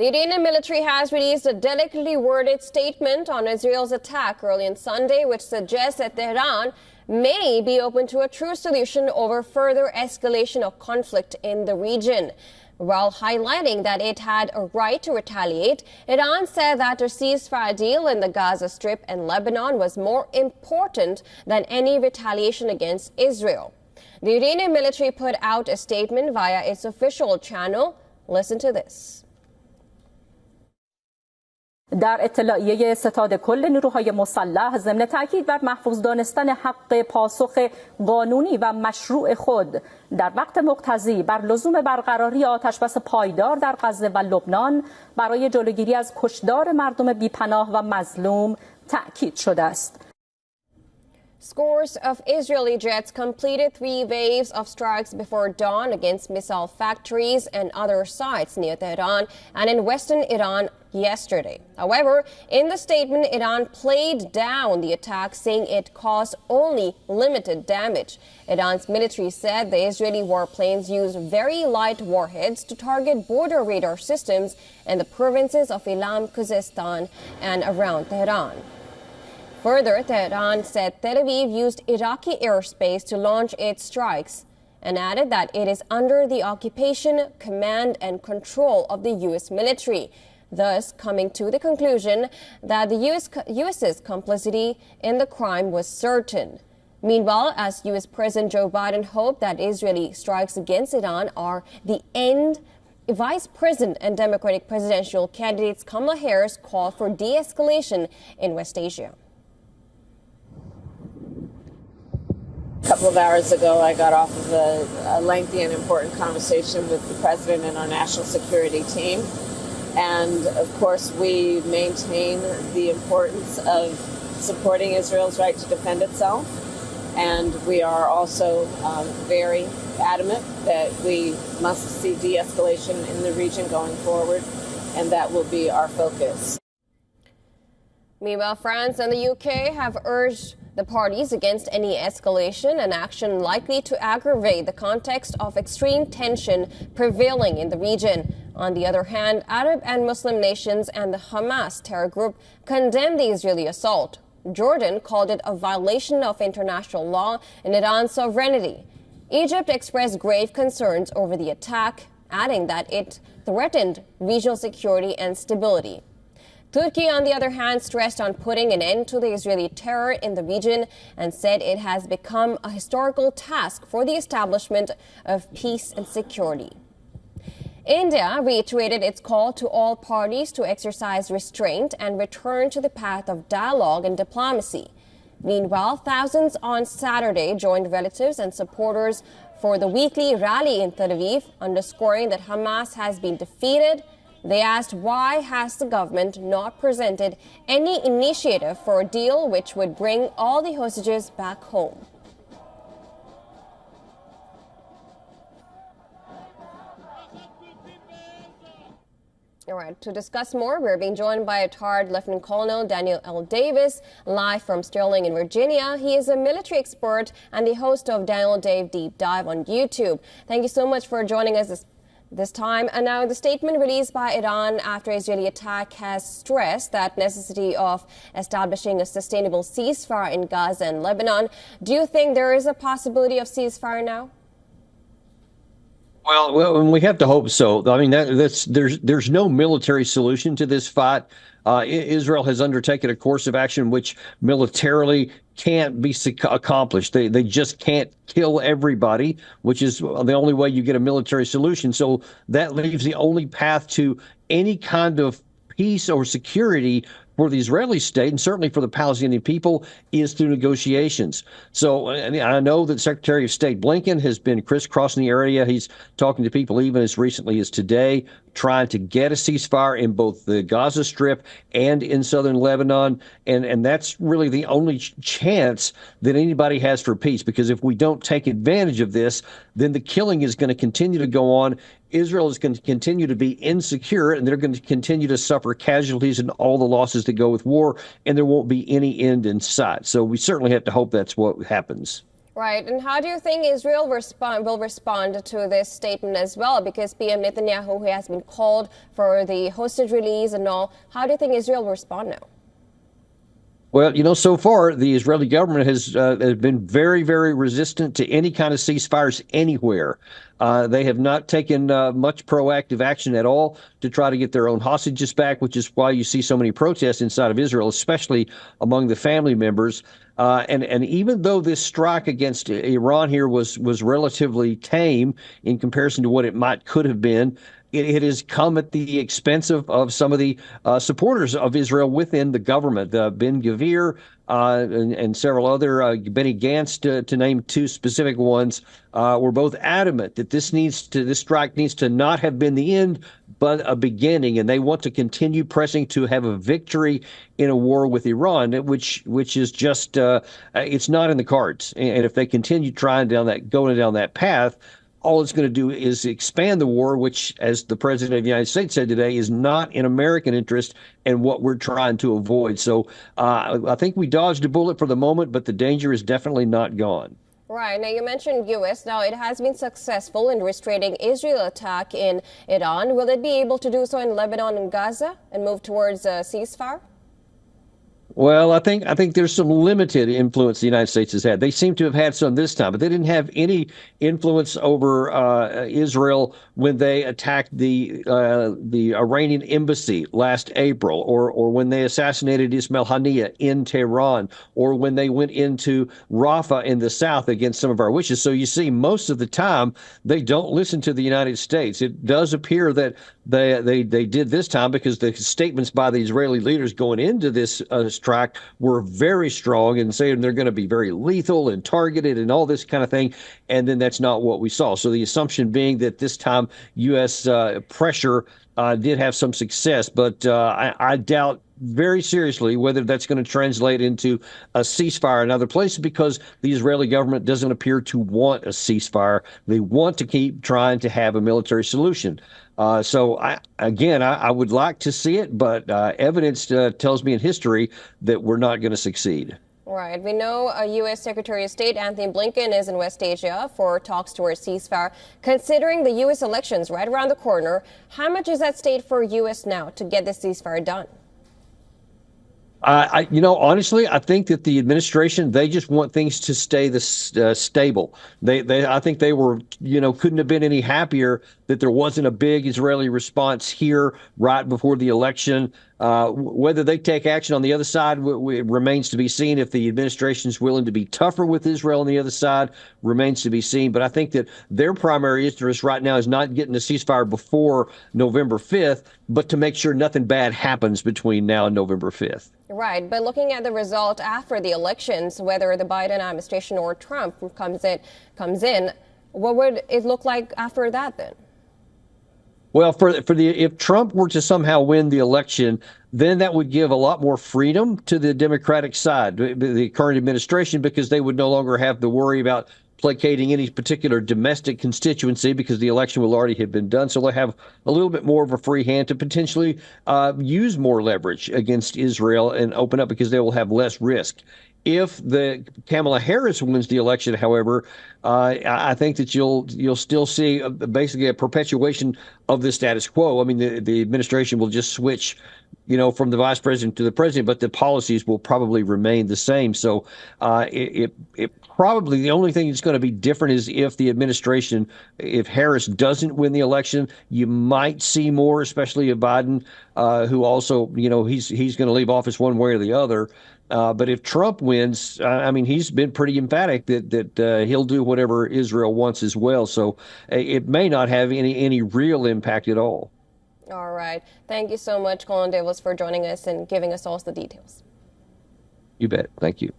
The Iranian military has released a delicately worded statement on Israel's attack early on Sunday, which suggests that Tehran may be open to a true solution over further escalation of conflict in the region. While highlighting that it had a right to retaliate, Iran said that a ceasefire deal in the Gaza Strip and Lebanon was more important than any retaliation against Israel. The Iranian military put out a statement via its official channel. Listen to this. در اطلاعیه ستاد کل نیروهای مسلح ضمن تاکید بر محفوظ دانستن حق پاسخ قانونی و مشروع خود در وقت مقتضی بر لزوم برقراری آتشبس پایدار در غزه و لبنان برای جلوگیری از کشتار مردم بیپناه و مظلوم تاکید شده است. Scores of Israeli jets completed 3 waves of strikes before dawn against missile factories and other sites near Tehran and in western Iran yesterday. However, in the statement, Iran played down the attack, saying it caused only limited damage. Iran's military said the Israeli warplanes used very light warheads to target border radar systems in the provinces of Ilam, Khuzestan, and around Tehran. Further, Tehran said Tel Aviv used Iraqi airspace to launch its strikes and added that it is under the occupation, command, and control of the U.S. military, thus coming to the conclusion that the U.S.'s complicity in the crime was certain. Meanwhile, as U.S. President Joe Biden hoped that Israeli strikes against Iran are the end, Vice President and Democratic presidential candidates Kamala Harris called for de-escalation in West Asia. A couple of hours ago, I got off of a lengthy and important conversation with the president and our national security team. And of course, we maintain the importance of supporting Israel's right to defend itself. And we are also very adamant that we must see de-escalation in the region going forward, and that will be our focus. Meanwhile, France and the UK have urged the parties against any escalation and action likely to aggravate the context of extreme tension prevailing in the region. On the other hand, Arab and Muslim nations and the Hamas terror group condemned the Israeli assault. Jordan called it a violation of international law and Iran's sovereignty. Egypt expressed grave concerns over the attack, adding that it threatened regional security and stability. Turkey, on the other hand, stressed on putting an end to the Israeli terror in the region and said it has become a historical task for the establishment of peace and security. India reiterated its call to all parties to exercise restraint and return to the path of dialogue and diplomacy. Meanwhile, thousands on Saturday joined relatives and supporters for the weekly rally in Tel Aviv, underscoring that Hamas has been defeated. They asked why has the government not presented any initiative for a deal which would bring all the hostages back home. All right, to discuss more, we're being joined by retired Lieutenant Colonel Daniel L. Davis, live from Sterling in Virginia. He is a military expert and the host of Daniel Dave Deep Dive on YouTube. Thank you so much for joining us this time. And now the statement released by Iran after Israeli attack has stressed that necessity of establishing a sustainable ceasefire in Gaza and Lebanon. Do you think there is a possibility of ceasefire now? Well, we have to hope so. I mean, there's no military solution to this fight. Israel has undertaken a course of action which militarily can't be accomplished. They just can't kill everybody, which is the only way you get a military solution. So that leaves the only path to any kind of peace or security for the Israeli state, and certainly for the Palestinian people, is through negotiations. So I know that Secretary of State Blinken has been crisscrossing the area. He's talking to people even as recently as today, trying to get a ceasefire in both the Gaza Strip and in southern Lebanon. And that's really the only chance that anybody has for peace, because if we don't take advantage of this, then the killing is going to continue to go on. Israel is going to continue to be insecure, and they're going to continue to suffer casualties and all the losses that go with war, and there won't be any end in sight. So we certainly have to hope that's what happens. Right. And how do you think Israel will respond to this statement as well? Because PM Netanyahu, who has been called for the hostage release and all, how do you think Israel will respond now? Well, so far the Israeli government has been very, very resistant to any kind of ceasefires anywhere. They have not taken much proactive action at all to try to get their own hostages back, which is why you see so many protests inside of Israel, especially among the family members. And even though this strike against Iran here was relatively tame in comparison to what it could have been, it has come at the expense of some of the supporters of Israel within the government. Ben Gvir and several other, Benny Gantz, to name two specific ones, were both adamant that this strike needs to not have been the end, but a beginning, and they want to continue pressing to have a victory in a war with Iran, which is just it's not in the cards. And if they continue going down that path, all it's going to do is expand the war, which, as the president of the United States said today, is not in American interest and what we're trying to avoid. So I think we dodged a bullet for the moment, but the danger is definitely not gone. Right. Now, you mentioned U.S. Now, it has been successful in restraining Israel attack in Iran. Will it be able to do so in Lebanon and Gaza and move towards a ceasefire? Well, I think there's some limited influence the United States has had. They seem to have had some this time, but they didn't have any influence over Israel when they attacked the Iranian embassy last April, or when they assassinated Ismail Haniyeh in Tehran, or when they went into Rafah in the south against some of our wishes. So you see, most of the time they don't listen to the United States. It does appear that they did this time, because the statements by the Israeli leaders going into this strike were very strong and saying they're going to be very lethal and targeted and all this kind of thing. And then that's not what we saw. So the assumption being that this time U.S. pressure did have some success, but I doubt very seriously whether that's going to translate into a ceasefire in other places, because the Israeli government doesn't appear to want a ceasefire. They want to keep trying to have a military solution. So I would like to see it, but evidence tells me in history that we're not going to succeed. Right. We know U.S. Secretary of State Anthony Blinken is in West Asia for talks towards ceasefire. Considering the U.S. elections right around the corner, how much is at stake for U.S. now to get this ceasefire done? Honestly, I think that the administration, they just want things to stay stable. I think they were, couldn't have been any happier that there wasn't a big Israeli response here right before the election. Whether they take action on the other side remains to be seen. If the administration is willing to be tougher with Israel on the other side remains to be seen. But I think that their primary interest right now is not getting a ceasefire before November 5th, but to make sure nothing bad happens between now and November 5th. Right. But looking at the result after the elections, whether the Biden administration or Trump comes in, what would it look like after that then? Well, if Trump were to somehow win the election, then that would give a lot more freedom to the Democratic side, the current administration, because they would no longer have to worry about placating any particular domestic constituency, because the election will already have been done. So they'll have a little bit more of a free hand to potentially use more leverage against Israel and open up, because they will have less risk. If the Kamala Harris wins the election, however, I think that you'll still see basically a perpetuation of the status quo. I mean, the administration will just switch, from the vice president to the president, but the policies will probably remain the same. So it probably the only thing that's going to be different is if the administration, if Harris doesn't win the election, you might see more, especially of Biden, who also, he's going to leave office one way or the other. But if Trump wins, he's been pretty emphatic that he'll do whatever Israel wants as well. So it may not have any real impact at all. All right. Thank you so much, Colin Davis, for joining us and giving us all the details. You bet. Thank you.